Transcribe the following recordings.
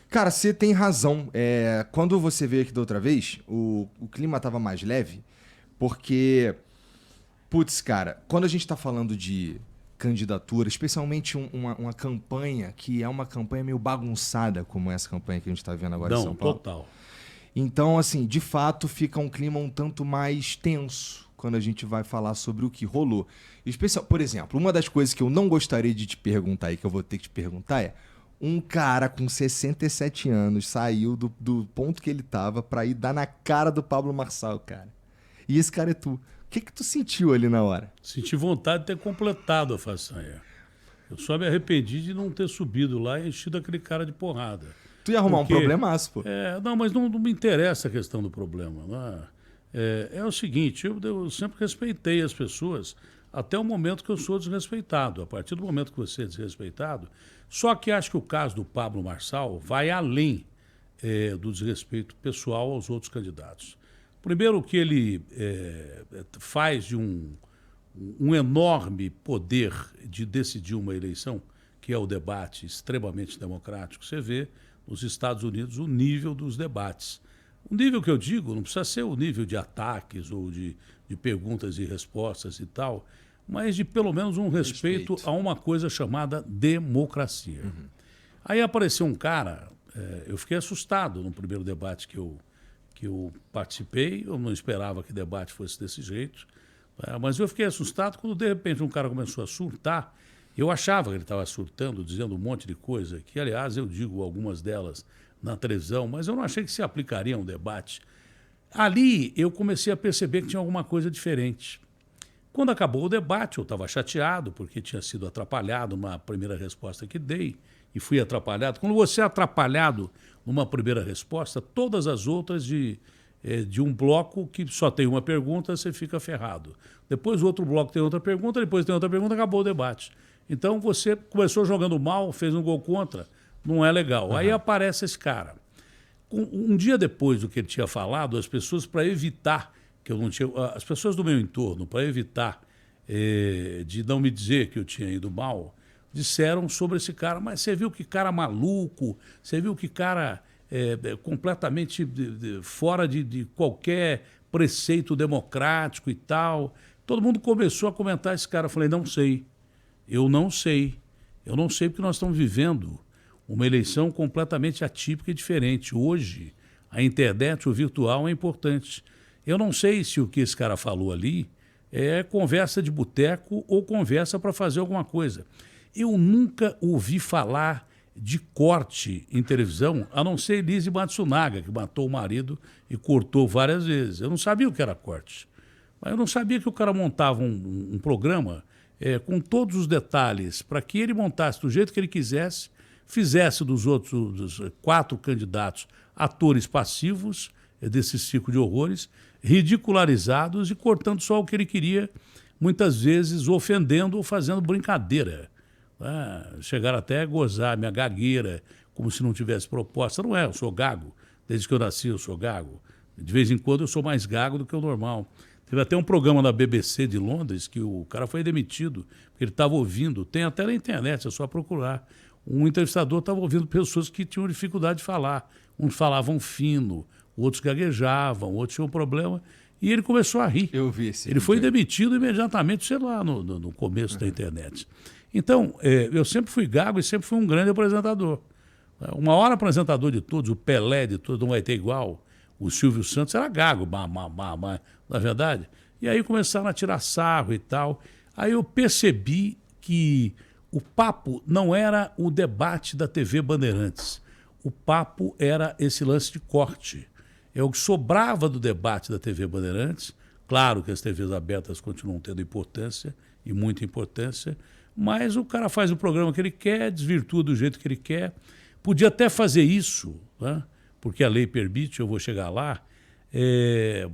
Cara, você tem razão. Quando você veio aqui da outra vez, o clima tava mais leve, porque, putz, cara, quando a gente tá falando de candidatura, especialmente uma campanha que é uma campanha meio bagunçada, como essa campanha que a gente tá vendo agora em Não, São Paulo. total. Então, assim, de fato, fica um clima um tanto mais tenso quando a gente vai falar sobre o que rolou. Por exemplo, uma das coisas que eu não gostaria de te perguntar e que eu vou ter que te perguntar é: um cara com 67 anos saiu do ponto que ele tava pra ir dar na cara do Pablo Marçal, cara. E esse cara é tu. O que que tu sentiu ali na hora? Senti vontade de ter completado a façanha. Eu só me arrependi de não ter subido lá e enchido aquele cara de porrada. Tu ia arrumar um Porque, problemaço, pô. não, mas não me interessa a questão do problema. Né? É o seguinte, eu sempre respeitei as pessoas até o momento que eu sou desrespeitado. A partir do momento que você é desrespeitado, só que acho que o caso do Pablo Marçal vai além do desrespeito pessoal aos outros candidatos. Primeiro que ele faz de um enorme poder de decidir uma eleição, que é o debate extremamente democrático. Você vê nos Estados Unidos o nível dos debates. O nível que eu digo não precisa ser o nível de ataques ou de perguntas e respostas e tal, mas de pelo menos um respeito a uma coisa chamada democracia. Uhum. Aí apareceu um cara, eu fiquei assustado no primeiro debate que eu participei, eu não esperava que debate fosse desse jeito, mas eu fiquei assustado quando de repente um cara começou a surtar. Eu achava que ele estava surtando, dizendo um monte de coisa, que aliás eu digo algumas delas na televisão, mas eu não achei que se aplicaria a um debate. Ali eu comecei a perceber que tinha alguma coisa diferente. Quando acabou o debate, eu estava chateado, porque tinha sido atrapalhado numa primeira resposta que dei, e fui atrapalhado. Quando você é atrapalhado numa primeira resposta, todas as outras de um bloco que só tem uma pergunta, você fica ferrado. Depois o outro bloco tem outra pergunta, depois tem outra pergunta, acabou o debate. Então você começou jogando mal, fez um gol contra, não é legal. Uhum. Aí aparece esse cara. Um dia depois do que ele tinha falado, as pessoas, para evitar que eu não tinha... As pessoas do meu entorno, para evitar de não me dizer que eu tinha ido mal, disseram sobre esse cara, mas você viu que cara maluco, você viu que cara completamente fora de qualquer preceito democrático e tal. Todo mundo começou a comentar esse cara. Eu falei, não sei. Eu não sei porque nós estamos vivendo uma eleição completamente atípica e diferente. Hoje, a internet, o virtual é importante. Eu não sei se o que esse cara falou ali é conversa de boteco ou conversa para fazer alguma coisa. Eu nunca ouvi falar de corte em televisão, a não ser Elise Matsunaga, que matou o marido e cortou várias vezes. Eu não sabia o que era corte. Mas eu não sabia que o cara montava um programa com todos os detalhes, para que ele montasse do jeito que ele quisesse, fizesse dos 4 candidatos atores passivos desse ciclo de horrores, ridicularizados e cortando só o que ele queria, muitas vezes ofendendo ou fazendo brincadeira. Chegaram até a gozar minha gagueira, como se não tivesse proposta. Não é, eu sou gago. Desde que eu nasci eu sou gago. De vez em quando eu sou mais gago do que o normal. Teve até um programa na BBC de Londres que o cara foi demitido, porque ele estava ouvindo, tem até na internet, é só procurar. Um entrevistador estava ouvindo pessoas que tinham dificuldade de falar. Uns falavam fino, outros gaguejavam, outros tinham problema. E ele começou a rir. Eu vi esse Ele foi demitido imediatamente, sei lá, no começo da internet. Então, eu sempre fui gago e sempre fui um grande apresentador. O maior apresentador de todos, o Pelé de todos, não vai ter igual. O Silvio Santos era gago, na verdade. E aí começaram a tirar sarro e tal. Aí eu percebi que o papo não era o debate da TV Bandeirantes. O papo era esse lance de corte. É o que sobrava do debate da TV Bandeirantes. Claro que as TVs abertas continuam tendo importância, e muita importância, mas o cara faz o programa que ele quer, desvirtua do jeito que ele quer. Podia até fazer isso, né? Porque a lei permite, eu vou chegar lá,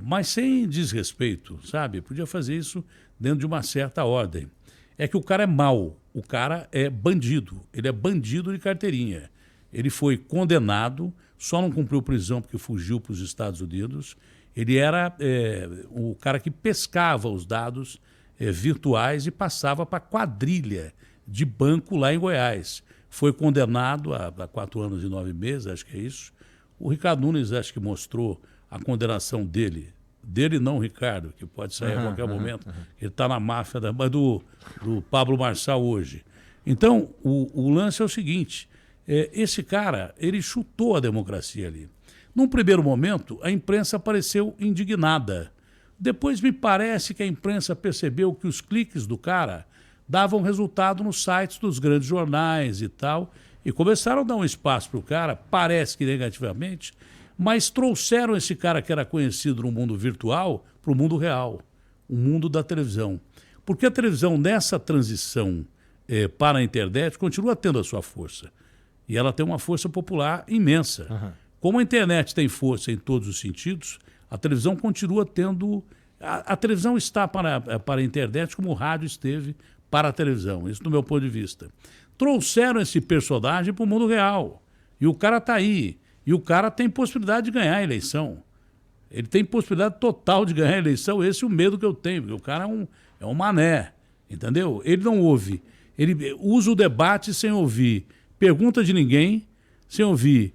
mas sem desrespeito, sabe? Podia fazer isso dentro de uma certa ordem. É que o cara é mau, o cara é bandido, ele é bandido de carteirinha. Ele foi condenado, só não cumpriu prisão porque fugiu para os Estados Unidos. Ele era o cara que pescava os dados virtuais e passava para quadrilha de banco lá em Goiás. foi condenado a 4 anos e 9 meses, acho que é isso. O Ricardo Nunes acho que mostrou a condenação dele. Dele não, Ricardo, que pode sair a qualquer momento. Ele está na máfia mas do Pablo Marçal hoje. Então, o lance é o seguinte, esse cara, ele chutou a democracia ali. Num primeiro momento, a imprensa pareceu indignada. Depois me parece que a imprensa percebeu que os cliques do cara davam resultado nos sites dos grandes jornais e tal, e começaram a dar um espaço para o cara, parece que negativamente, mas trouxeram esse cara que era conhecido no mundo virtual para o mundo real, o mundo da televisão. Porque a televisão, nessa transição para a internet, continua tendo a sua força. E ela tem uma força popular imensa. Uhum. Como a internet tem força em todos os sentidos, a televisão continua tendo... A televisão está para a internet como o rádio esteve para a televisão. Isso do meu ponto de vista. Trouxeram esse personagem para o mundo real. E o cara está aí. E o cara tem possibilidade de ganhar a eleição. Ele tem possibilidade total de ganhar a eleição. Esse é o medo que eu tenho, porque o cara é um mané, entendeu? Ele não ouve. Ele usa o debate sem ouvir pergunta de ninguém, sem ouvir,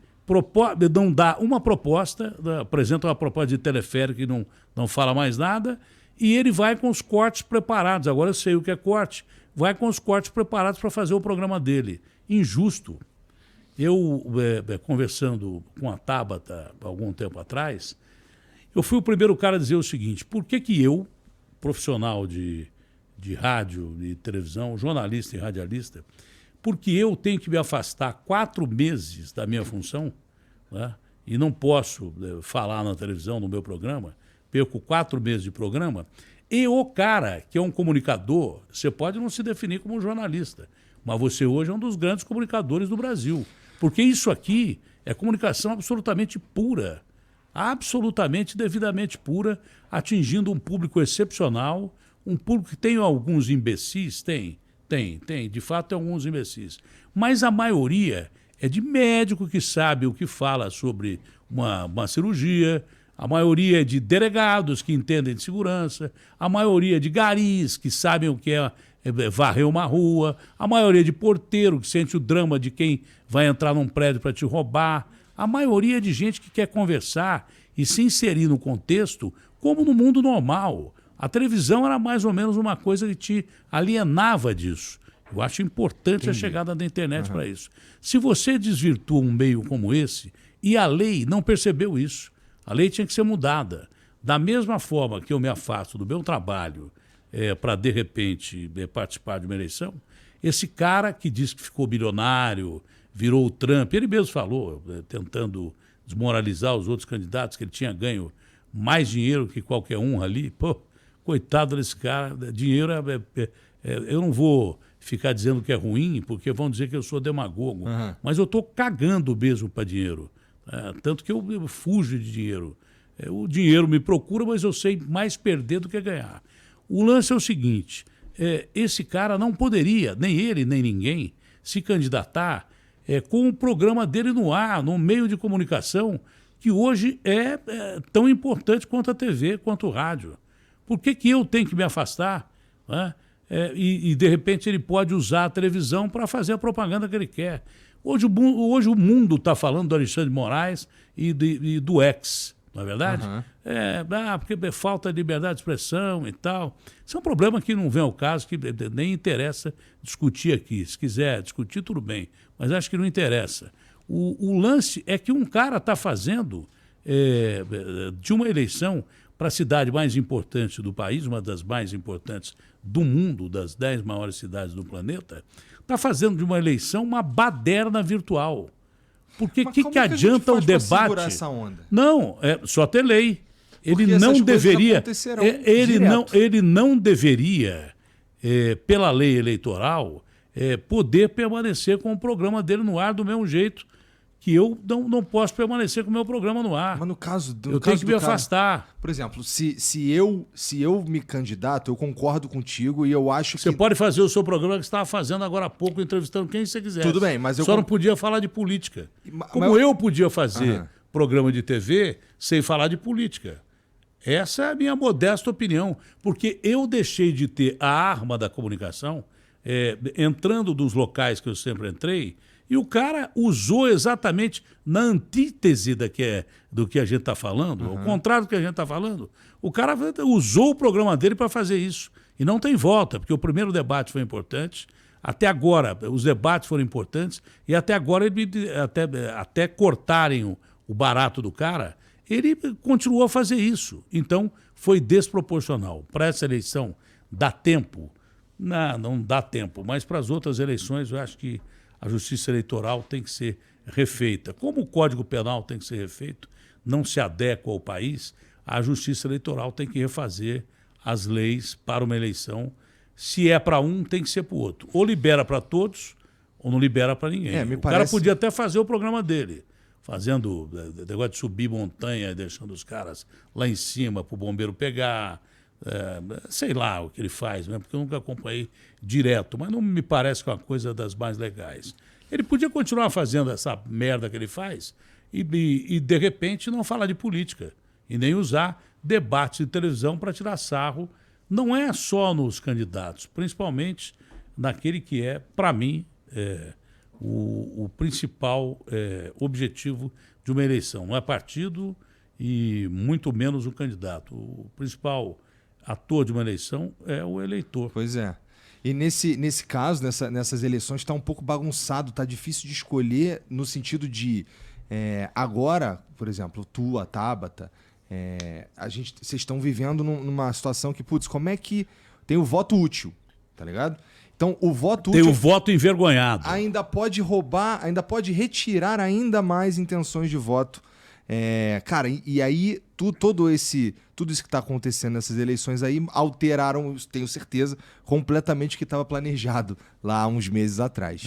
não dá uma proposta, apresenta uma proposta de teleférico e não fala mais nada, e ele vai com os cortes preparados. Agora eu sei o que é corte. Vai com os cortes preparados para fazer o programa dele. Injusto. Eu, conversando com a Tabata algum tempo atrás, eu fui o primeiro cara a dizer o seguinte: por que eu, profissional de rádio e televisão, jornalista e radialista, porque eu tenho que me afastar 4 meses da minha função, né, e não posso falar na televisão, no meu programa, perco 4 meses de programa, e o cara que é um comunicador, você pode não se definir como um jornalista, mas você hoje é um dos grandes comunicadores do Brasil. Porque isso aqui é comunicação absolutamente pura, absolutamente, devidamente pura, atingindo um público excepcional, um público que tem alguns imbecis, tem, de fato tem alguns imbecis. Mas a maioria é de médico que sabe o que fala sobre uma cirurgia, a maioria é de delegados que entendem de segurança, a maioria é de garis que sabem o que é varrer uma rua, a maioria de porteiro que sente o drama de quem vai entrar num prédio para te roubar, a maioria de gente que quer conversar e se inserir no contexto como no mundo normal. A televisão era mais ou menos uma coisa que te alienava disso. Eu acho importante a chegada da internet para isso. Se você desvirtua um meio como esse, e a lei não percebeu isso, a lei tinha que ser mudada. Da mesma forma que eu me afasto do meu trabalho para, de repente, participar de uma eleição, esse cara que disse que ficou bilionário, virou o Trump, ele mesmo falou, tentando desmoralizar os outros candidatos, que ele tinha ganho mais dinheiro que qualquer um ali. Pô, coitado desse cara, dinheiro eu não vou ficar dizendo que é ruim, porque vão dizer que eu sou demagogo, mas eu estou cagando mesmo para dinheiro. Tanto que eu fujo de dinheiro. O dinheiro me procura, mas eu sei mais perder do que ganhar. O lance é o seguinte, esse cara não poderia, nem ele, nem ninguém, se candidatar com o programa dele no ar, no meio de comunicação, que hoje é tão importante quanto a TV, quanto o rádio. Por que eu tenho que me afastar? Né? E, de repente, ele pode usar a televisão para fazer a propaganda que ele quer. Hoje o mundo está falando do Alexandre de Moraes e do ex, não é verdade? Porque falta de liberdade de expressão e tal. Isso é um problema que não vem ao caso, que nem interessa discutir aqui. Se quiser discutir, tudo bem, mas acho que não interessa. O lance é que um cara está fazendo de uma eleição para a cidade mais importante do país, uma das mais importantes do mundo, das 10 maiores cidades do planeta, está fazendo de uma eleição uma baderna virtual. Porque o que adianta o debate? Essa onda? Não, só ter lei. Ele não deveria. Ele não deveria, pela lei eleitoral, poder permanecer com o programa dele no ar do mesmo jeito que eu não posso permanecer com o meu programa no ar. Mas no caso do eu tenho que me afastar. Por exemplo, se eu me candidato, eu concordo contigo e eu acho que... Você pode fazer o seu programa que você estava fazendo agora há pouco, entrevistando quem você quiser. Tudo bem, mas eu... Só não podia falar de política. Como eu podia fazer programa de TV sem falar de política. Essa é a minha modesta opinião. Porque eu deixei de ter a arma da comunicação, entrando dos locais que eu sempre entrei, E o cara usou exatamente na antítese do que a gente está falando, ao contrário do que a gente está falando. O cara usou o programa dele para fazer isso. E não tem volta, porque o primeiro debate foi importante, até agora os debates foram importantes, e até agora, até cortarem o barato do cara, ele continuou a fazer isso. Então, foi desproporcional. Para essa eleição, dá tempo? Não dá tempo, mas para as outras eleições, eu acho que a Justiça Eleitoral tem que ser refeita. Como o Código Penal tem que ser refeito, não se adequa ao país, a Justiça Eleitoral tem que refazer as leis para uma eleição. Se é para um, tem que ser para o outro. Ou libera para todos, ou não libera para ninguém. Cara podia até fazer o programa dele, fazendo negócio de subir montanha, deixando os caras lá em cima para o bombeiro pegar. Sei lá o que ele faz, né? Porque eu nunca acompanhei direto, mas não me parece que é uma coisa das mais legais. Ele podia continuar fazendo essa merda que ele faz e de repente, não falar de política e nem usar debates de televisão para tirar sarro. Não é só nos candidatos, principalmente naquele que é, para mim, o principal objetivo de uma eleição. Não é partido e muito menos o candidato. O principal ator de uma eleição é o eleitor. Pois é. E nesse caso, nessas eleições, está um pouco bagunçado, está difícil de escolher no sentido de agora, por exemplo, tu, a Tabata, vocês estão vivendo numa situação que, putz, como é que tem o voto útil, tá ligado? Então, o voto útil... Tem o voto envergonhado. Ainda pode roubar, ainda pode retirar ainda mais intenções de voto. Cara, e aí tudo isso que está acontecendo nessas eleições aí alteraram, tenho certeza, completamente o que estava planejado lá há uns meses atrás.